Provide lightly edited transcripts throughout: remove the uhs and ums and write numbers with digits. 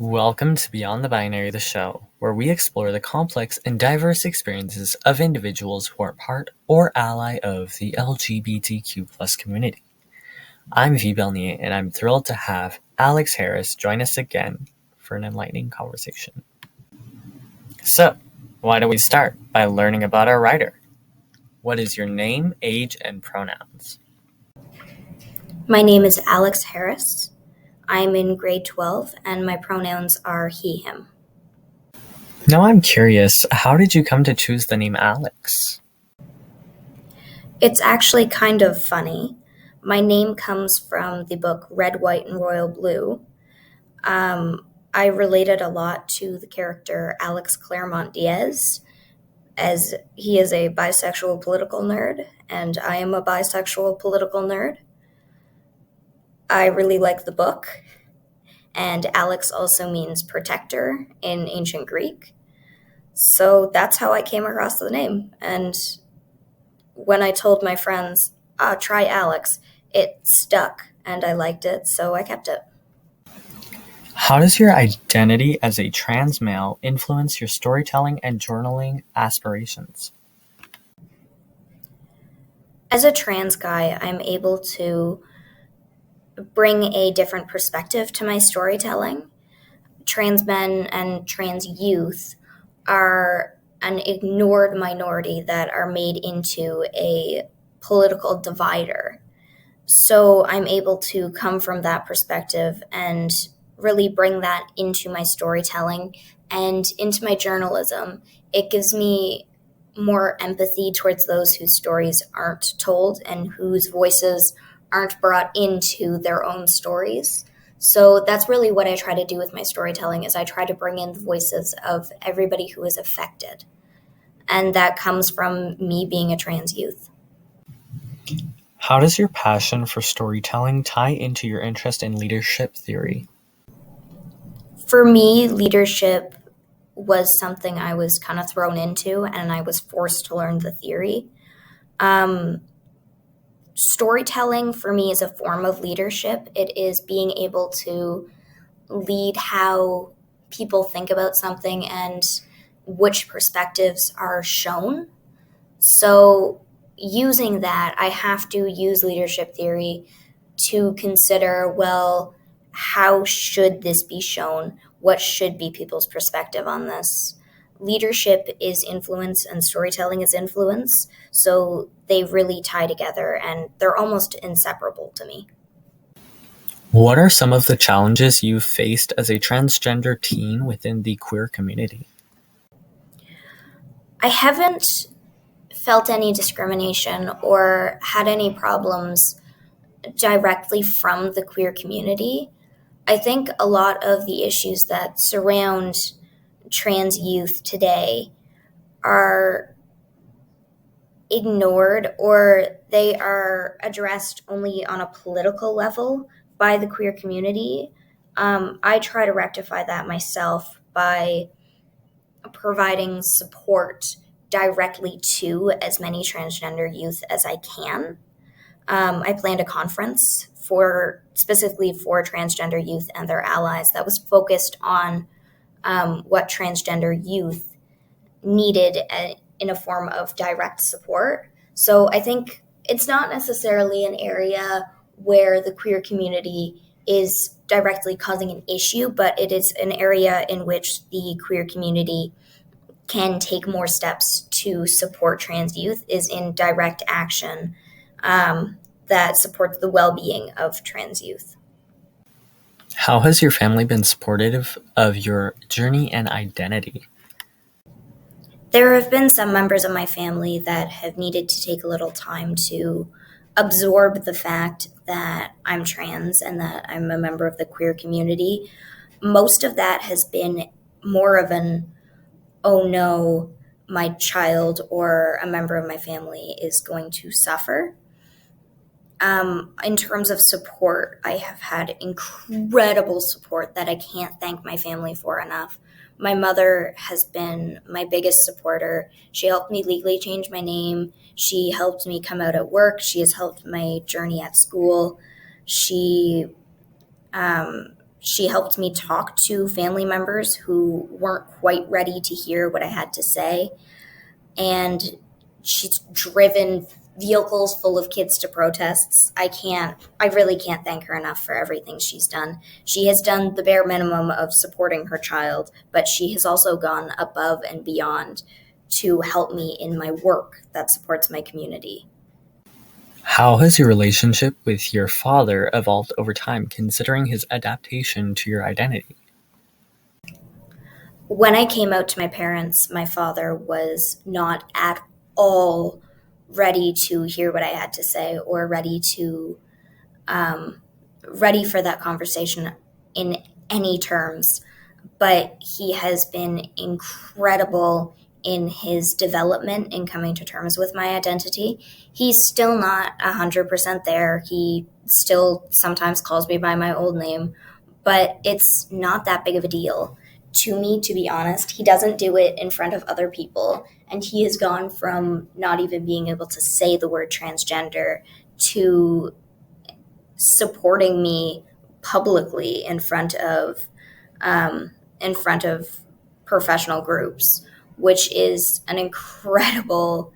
Welcome to Beyond the Binary, the show, where we explore the complex and diverse experiences of individuals who are part or ally of the LGBTQ plus community. I'm Vee L, and I'm thrilled to have Alex Harris join us again for an enlightening conversation. So, why don't we start by learning about our writer? What is your name, age, and pronouns? My name is Alex Harris. I'm in grade 12 and my pronouns are he, him. Now I'm curious, how did you come to choose the name Alex? It's actually kind of funny. My name comes from the book Red, White, and Royal Blue. I related a lot to the character Alex Claremont Diaz, as he is a bisexual political nerd, and I am a bisexual political nerd. I really like the book, and Alex also means protector in ancient Greek. So that's how I came across the name. And when I told my friends, try Alex, it stuck and I liked it, so I kept it. How does your identity as a trans male influence your storytelling and journaling aspirations? As a trans guy, I'm able to bring a different perspective to my storytelling. Trans men and trans youth are an ignored minority that are made into a political divider. So I'm able to come from that perspective and really bring that into my storytelling and into my journalism. It gives me more empathy towards those whose stories aren't told and whose voices aren't brought into their own stories. So that's really what I try to do with my storytelling is I try to bring in the voices of everybody who is affected. And that comes from me being a trans youth. How does your passion for storytelling tie into your interest in leadership theory? For me, leadership was something I was kind of thrown into and I was forced to learn the theory. Storytelling for me is a form of leadership. It is being able to lead how people think about something and which perspectives are shown. So using that, I have to use leadership theory to consider, well, how should this be shown? What should be people's perspective on this? Leadership is influence and storytelling is influence. So they really tie together and they're almost inseparable to me. What are some of the challenges you've faced as a transgender teen within the queer community? I haven't felt any discrimination or had any problems directly from the queer community. I think a lot of the issues that surround trans youth today are ignored or they are addressed only on a political level by the queer community. I try to rectify that myself by providing support directly to as many transgender youth as I can. I planned a conference specifically for transgender youth and their allies that was focused on what transgender youth needed in a form of direct support. So I think it's not necessarily an area where the queer community is directly causing an issue, but it is an area in which the queer community can take more steps to support trans youth is in direct action that supports the well-being of trans youth. How has your family been supportive of your journey and identity? There have been some members of my family that have needed to take a little time to absorb the fact that I'm trans and that I'm a member of the queer community. Most of that has been more of an, oh no, my child or a member of my family is going to suffer. In terms of support, I have had incredible support that I can't thank my family for enough. My mother has been my biggest supporter. She helped me legally change my name. She helped me come out at work. She has helped my journey at school. She She helped me talk to family members who weren't quite ready to hear what I had to say. And she's driven vehicles full of kids to protests. I really can't thank her enough for everything she's done. She has done the bare minimum of supporting her child, but she has also gone above and beyond to help me in my work that supports my community. How has your relationship with your father evolved over time, considering his adaptation to your identity? When I came out to my parents, my father was not at all ready to hear what I had to say or um, ready for that conversation in any terms. But he has been incredible in his development in coming to terms with my identity. He's still not 100% there. He still sometimes calls me by my old name, but it's not that big of a deal. To me, to be honest, he doesn't do it in front of other people. And he has gone from not even being able to say the word transgender to supporting me publicly in front of professional groups, which is an incredible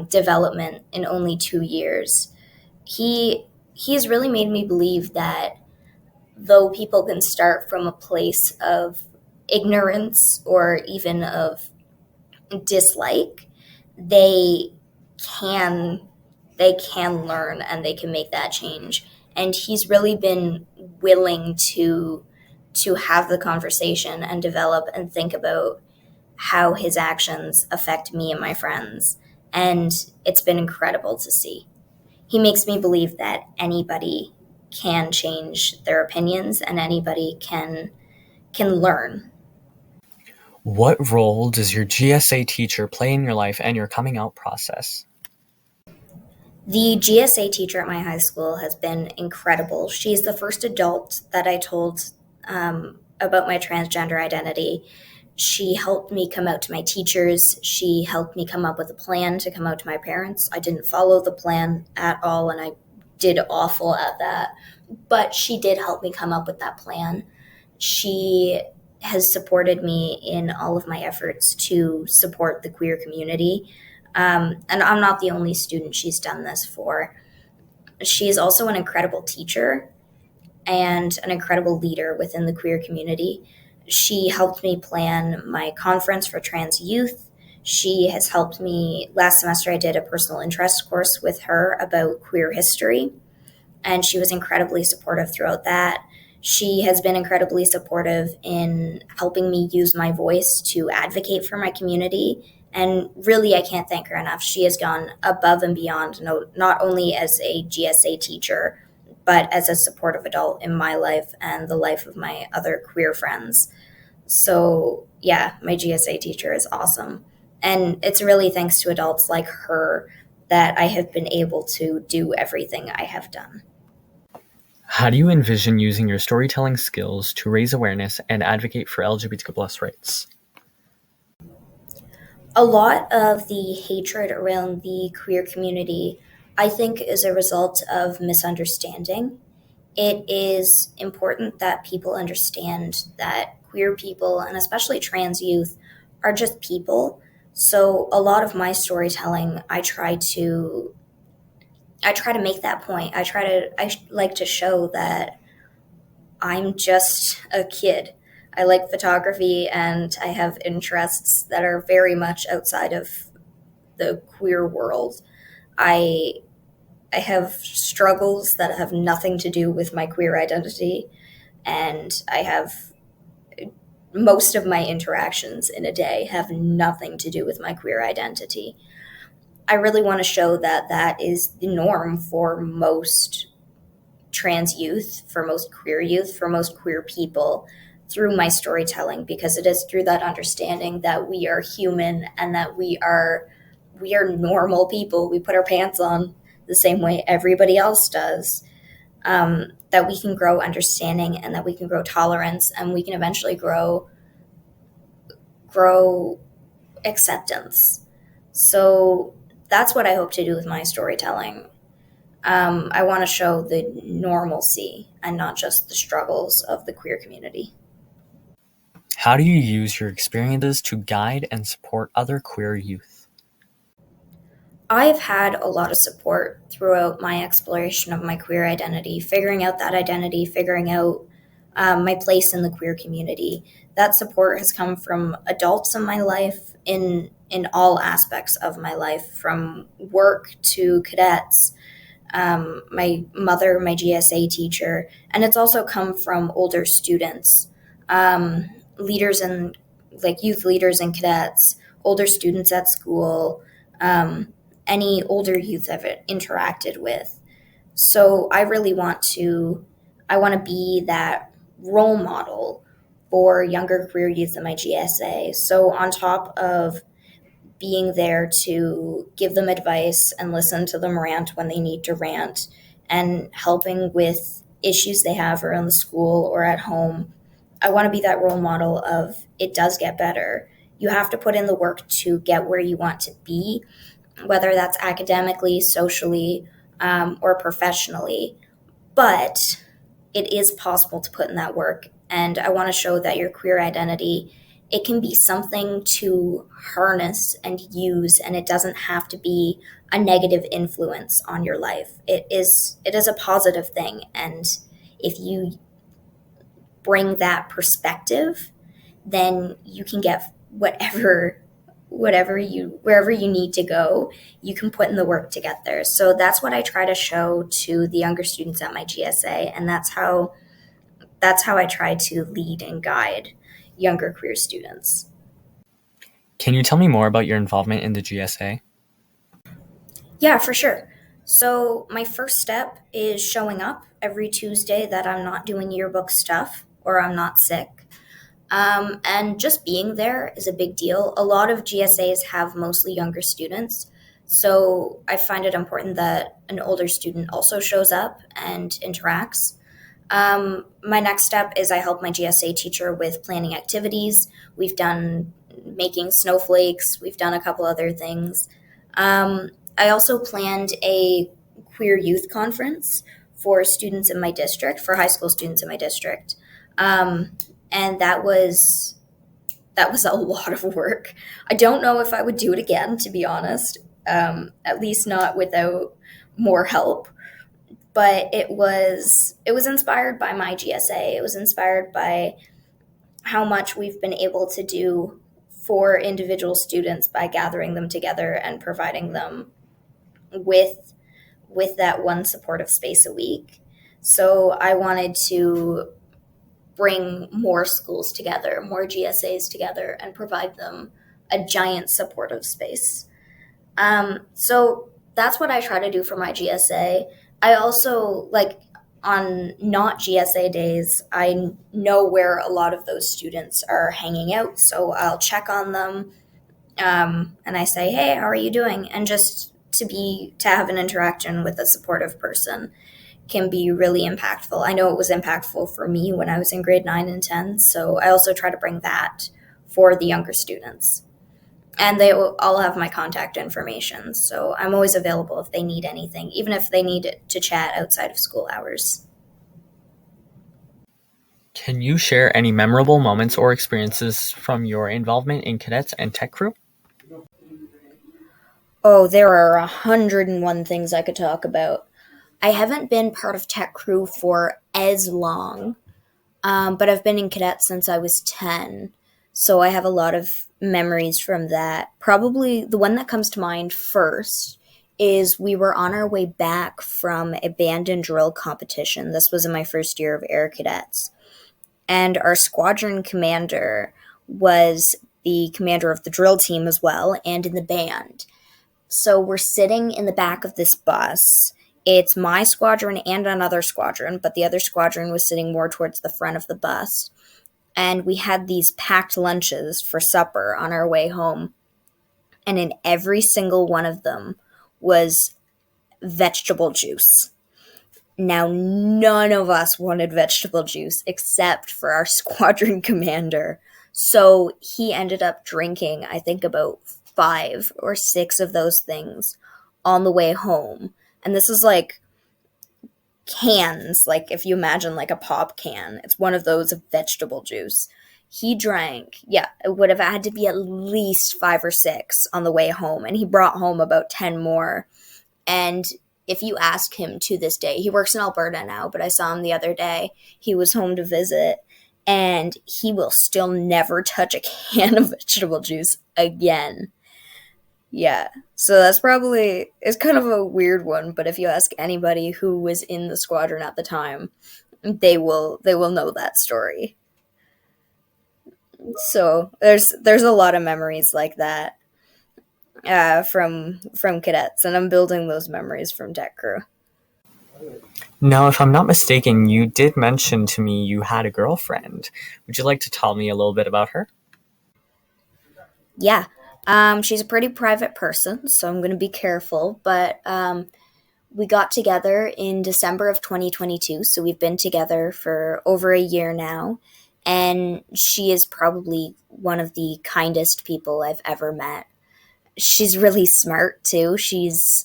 development in only 2 years. He's really made me believe that though people can start from a place of ignorance or even of dislike, they can they can learn and they can make that change. And he's really been willing to have the conversation and develop and think about how his actions affect me and my friends. And it's been incredible to see. He makes me believe that anybody can change their opinions and anybody can learn. What role does your GSA teacher play in your life and your coming out process? The GSA teacher at my high school has been incredible. She's the first adult that I told about my transgender identity. She helped me come out to my teachers. She helped me come up with a plan to come out to my parents. I didn't follow the plan at all, and I did awful at that. But she did help me come up with that plan. She has supported me in all of my efforts to support the queer community. And I'm not the only student she's done this for. She is also an incredible teacher and an incredible leader within the queer community. She helped me plan my conference for trans youth. She has helped me. Last semester, I did a personal interest course with her about queer history, and she was incredibly supportive throughout that. She has been incredibly supportive in helping me use my voice to advocate for my community. And really, I can't thank her enough. She has gone above and beyond, not only as a GSA teacher, but as a supportive adult in my life and the life of my other queer friends. So, yeah, my GSA teacher is awesome. And it's really thanks to adults like her that I have been able to do everything I have done. How do you envision using your storytelling skills to raise awareness and advocate for LGBTQ+ rights? A lot of the hatred around the queer community, I think, is a result of misunderstanding. It is important that people understand that queer people, and especially trans youth, are just people. So a lot of my storytelling, I try to make that point. I like to show that I'm just a kid. I like photography and I have interests that are very much outside of the queer world. I I have struggles that have nothing to do with my queer identity, and I have most of my interactions in a day have nothing to do with my queer identity. I really want to show that that is the norm for most trans youth, for most queer youth, for most queer people through my storytelling, because it is through that understanding that we are human and that we are normal people. We put our pants on the same way everybody else does. That we can grow understanding and that we can grow tolerance and we can eventually grow acceptance. So that's what I hope to do with my storytelling. I want to show the normalcy and not just the struggles of the queer community. How do you use your experiences to guide and support other queer youth? I've had a lot of support throughout my exploration of my queer identity, figuring out that identity, figuring out my place in the queer community. That support has come from adults in my life in all aspects of my life, from work to cadets, my mother, my GSA teacher, and it's also come from older students, leaders and like youth leaders and cadets, older students at school, any older youth I've interacted with. So I want to be that role model for younger queer youth in my GSA. So on top of being there to give them advice and listen to them rant when they need to rant and helping with issues they have around the school or at home, I want to be that role model of it does get better. You have to put in the work to get where you want to be, whether that's academically, socially, or professionally. But it is possible to put in that work. And I want to show that your queer identity, it can be something to harness and use, and it doesn't have to be a negative influence on your life. It is a positive thing. And if you bring that perspective, then you can get wherever you need to go, you can put in the work to get there. So that's what I try to show to the younger students at my GSA, and that's how I try to lead and guide younger queer students. Can you tell me more about your involvement in the GSA? Yeah, for sure. So my first step is showing up every Tuesday that I'm not doing yearbook stuff or I'm not sick. And just being there is a big deal. A lot of GSAs have mostly younger students. So I find it important that an older student also shows up and interacts. My next step is I help my GSA teacher with planning activities. We've done making snowflakes, we've done a couple other things. I also planned a queer youth conference for students in my district, for high school students in my district. And that was a lot of work. I don't know if I would do it again, to be honest. At least not without more help. But it was inspired by my GSA. It was inspired by how much we've been able to do for individual students by gathering them together and providing them with that one supportive space a week. So I wanted to bring more schools together, more GSAs together, and provide them a giant supportive space. So that's what I try to do for my GSA. I also, like, on not GSA days, I know where a lot of those students are hanging out. So I'll check on them, and I say, hey, how are you doing? And just to have an interaction with a supportive person can be really impactful. I know it was impactful for me when I was in grade 9 and 10. So I also try to bring that for the younger students. And they all have my contact information. So I'm always available if they need anything, even if they need to chat outside of school hours. Can you share any memorable moments or experiences from your involvement in cadets and tech crew? Oh, there are 101 things I could talk about. I haven't been part of tech crew for as long, but I've been in cadet since I was 10. So I have a lot of memories from that. Probably the one that comes to mind first is we were on our way back from a band and drill competition. This was in my first year of Air Cadets. And our squadron commander was the commander of the drill team as well and in the band. So we're sitting in the back of this bus. It's my squadron and another squadron, but the other squadron was sitting more towards the front of the bus. And we had these packed lunches for supper on our way home. And in every single one of them was vegetable juice. Now, none of us wanted vegetable juice except for our squadron commander. So he ended up drinking, I think, about 5 or 6 of those things on the way home. And this is like cans, like if you imagine like a pop can, it's one of those of vegetable juice. He drank, yeah, it would have had to be at least 5 or 6 on the way home, and he brought home about 10 more. And if you ask him to this day, he works in Alberta now, but I saw him the other day. He was home to visit, and he will still never touch a can of vegetable juice again. Yeah. So that's probably, it's kind of a weird one, but if you ask anybody who was in the squadron at the time, they will know that story. So there's a lot of memories like that from cadets, and I'm building those memories from deck crew. Now, if I'm not mistaken, you did mention to me you had a girlfriend. Would you like to tell me a little bit about her? Yeah. She's a pretty private person, so I'm going to be careful. But we got together in December of 2022, so we've been together for over a year now. And she is probably one of the kindest people I've ever met. She's really smart too.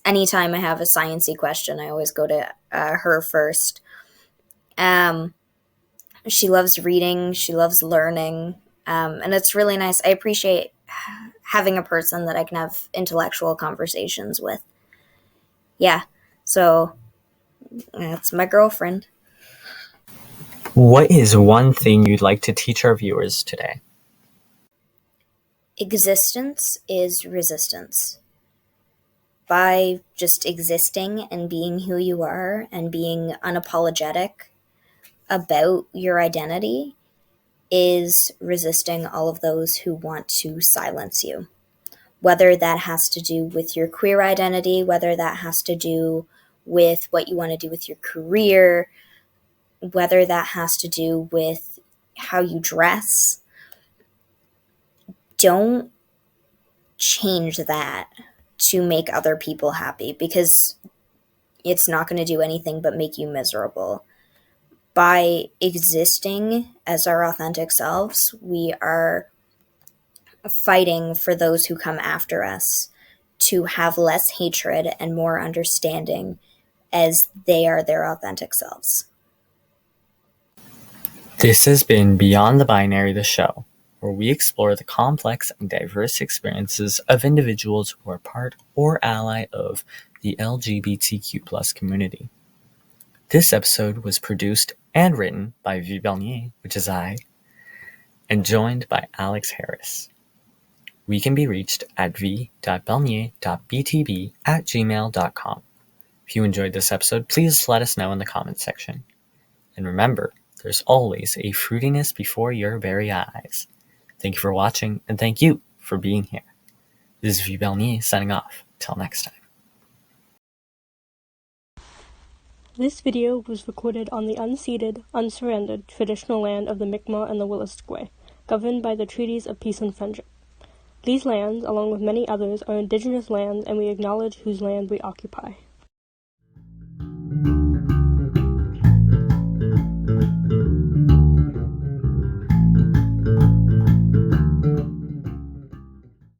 Anytime I have a sciencey question, I always go to her first. Um, she loves reading. She loves learning, and it's really nice. I appreciate having a person that I can have intellectual conversations with. Yeah, so that's my girlfriend. What is one thing you'd like to teach our viewers today? Existence is resistance. By just existing and being who you are and being unapologetic about your identity is resisting all of those who want to silence you. Whether that has to do with your queer identity, whether that has to do with what you want to do with your career, whether that has to do with how you dress. Don't change that to make other people happy, because it's not going to do anything but make you miserable. By existing as our authentic selves, we are fighting for those who come after us to have less hatred and more understanding as they are their authentic selves. This has been Beyond the Binary, the show, where we explore the complex and diverse experiences of individuals who are part or ally of the LGBTQ+ community. This episode was produced and written by Vee L, which is I, and joined by Alex Harris. We can be reached at v.belnier.btb@gmail.com. If you enjoyed this episode, please let us know in the comments section. And remember, there's always a fruitiness before your very eyes. Thank you for watching, and thank you for being here. This is Vee L signing off. Till next time. This video was recorded on the unceded, unsurrendered traditional land of the Mi'kmaq and the Wolastoqey, governed by the Treaties of Peace and Friendship. These lands, along with many others, are indigenous lands, and we acknowledge whose land we occupy.